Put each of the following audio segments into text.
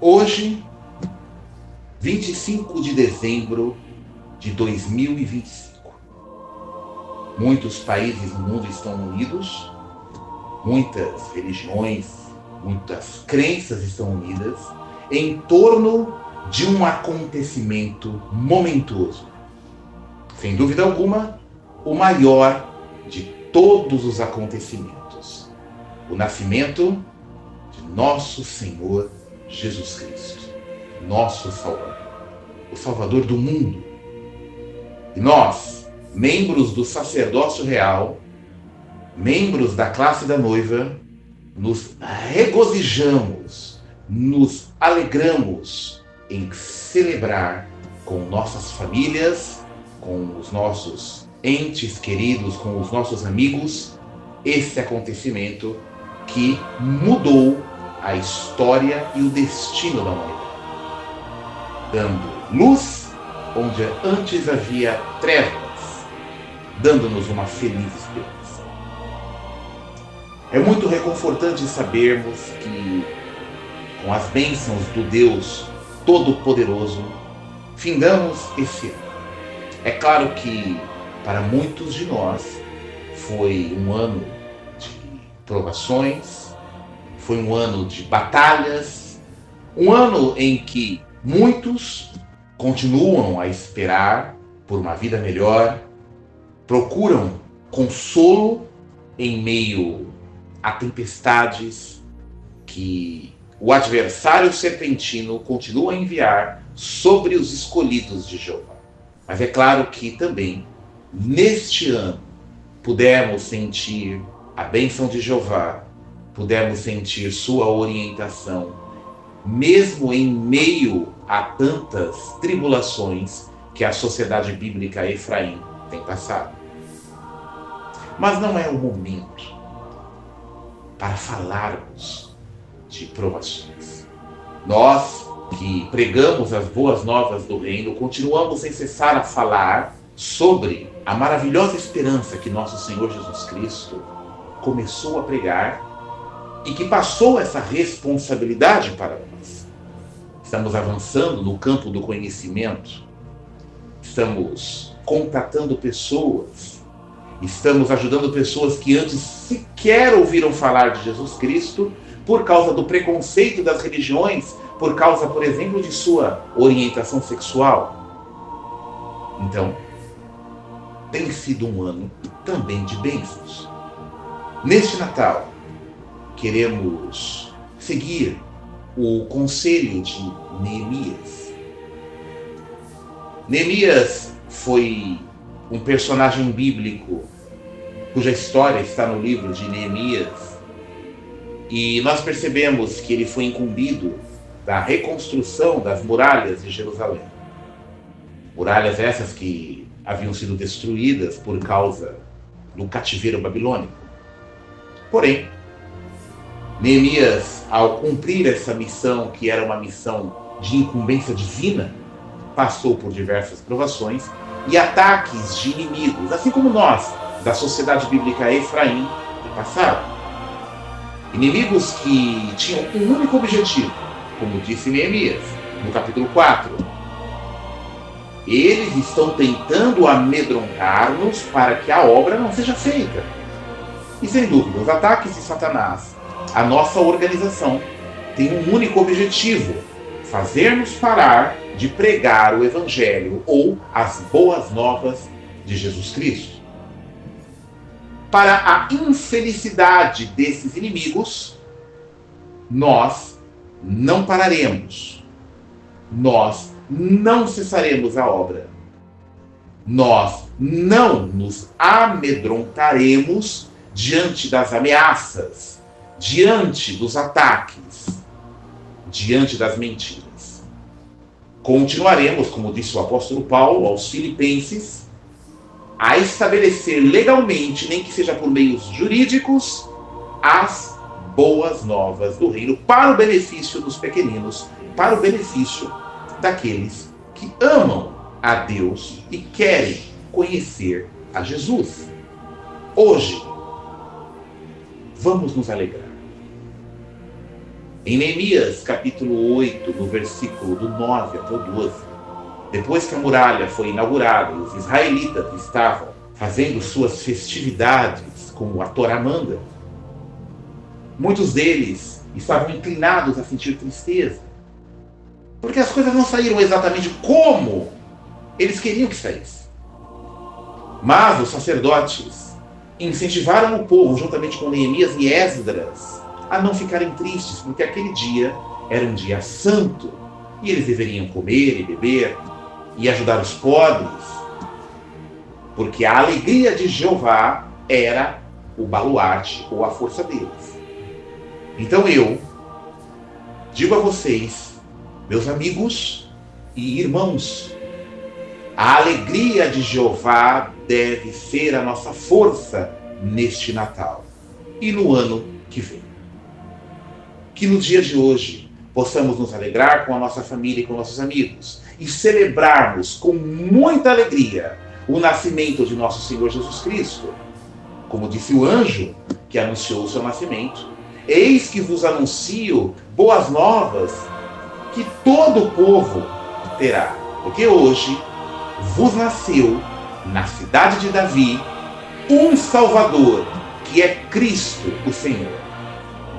Hoje, 25 de dezembro de 2025. Muitos países no mundo estão unidos, muitas religiões, muitas crenças estão unidas em torno de um acontecimento momentoso. Sem dúvida alguma, o maior de todos os acontecimentos. O nascimento de nosso Senhor Jesus Cristo, nosso Salvador, o Salvador do mundo. E nós, membros do sacerdócio real, membros da classe da noiva, nos regozijamos, nos alegramos em celebrar com nossas famílias, com os nossos entes queridos, com os nossos amigos, esse acontecimento que mudou a história e o destino da humanidade, dando luz onde antes havia trevas, dando-nos uma feliz esperança. É muito reconfortante sabermos que, com as bênçãos do Deus Todo-Poderoso, findamos esse ano. É claro que, para muitos de nós, foi um ano de provações, foi um ano de batalhas, um ano em que muitos continuam a esperar por uma vida melhor, procuram consolo em meio a tempestades que o adversário serpentino continua a enviar sobre os escolhidos de Jeová. Mas é claro que também, neste ano, pudemos sentir a bênção de Jeová, pudemos sentir sua orientação, mesmo em meio a tantas tribulações que a sociedade bíblica Efraim tem passado. Mas não é o momento para falarmos de provações. Nós que pregamos as boas novas do reino, continuamos sem cessar a falar sobre a maravilhosa esperança que nosso Senhor Jesus Cristo começou a pregar e que passou essa responsabilidade para nós. Estamos avançando no campo do conhecimento, estamos contatando pessoas, estamos ajudando pessoas que antes sequer ouviram falar de Jesus Cristo por causa do preconceito das religiões, por causa, por exemplo, de sua orientação sexual. Então, tem sido um ano também de bênçãos. Neste Natal, queremos seguir o conselho de Neemias. Neemias foi um personagem bíblico cuja história está no livro de Neemias, e nós percebemos que ele foi incumbido da reconstrução das muralhas de Jerusalém. Muralhas essas que haviam sido destruídas por causa do cativeiro babilônico. Porém, Neemias, ao cumprir essa missão, que era uma missão de incumbência divina, passou por diversas provações e ataques de inimigos, assim como nós, da sociedade bíblica Efraim, do passado. Inimigos que tinham um único objetivo, como disse Neemias, no capítulo 4. Eles estão tentando amedrontar-nos para que a obra não seja feita. E sem dúvida, os ataques de Satanás à nossa organização têm um único objetivo: fazer-nos parar de pregar o Evangelho ou as boas novas de Jesus Cristo. Para a infelicidade desses inimigos, nós não pararemos. Nós não cessaremos a obra. Nós não nos amedrontaremos diante das ameaças, diante dos ataques, diante das mentiras. Continuaremos, como disse o apóstolo Paulo aos Filipenses, a estabelecer legalmente, nem que seja por meios jurídicos, as boas novas do reino para o benefício dos pequeninos, para o benefício daqueles que amam a Deus e querem conhecer a Jesus. Hoje, vamos nos alegrar. Em Neemias, capítulo 8, no versículo do 9 até o 12, depois que a muralha foi inaugurada e os israelitas estavam fazendo suas festividades, como a Torá manda, muitos deles estavam inclinados a sentir tristeza, porque as coisas não saíram exatamente como eles queriam que saísse. Mas os sacerdotes incentivaram o povo, juntamente com Neemias e Esdras, a não ficarem tristes, porque aquele dia era um dia santo e eles deveriam comer e beber e ajudar os pobres, porque a alegria de Jeová era o baluarte ou a força deles. Então eu digo a vocês, meus amigos e irmãos, a alegria de Jeová deve ser a nossa força neste Natal e no ano que vem. Que no dia de hoje possamos nos alegrar com a nossa família e com nossos amigos e celebrarmos com muita alegria o nascimento de nosso Senhor Jesus Cristo. Como disse o anjo que anunciou o seu nascimento: eis que vos anuncio boas novas que todo o povo terá, porque hoje vos nasceu na cidade de Davi um Salvador, que é Cristo o Senhor.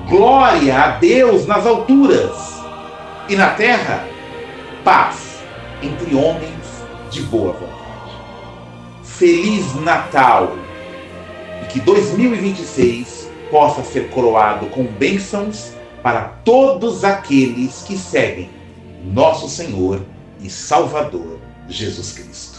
Glória a Deus nas alturas, e na terra paz entre homens de boa vontade. Feliz Natal, e que 2026 possa ser coroado com bênçãos para todos aqueles que seguem nosso Senhor e Salvador Jesus Cristo.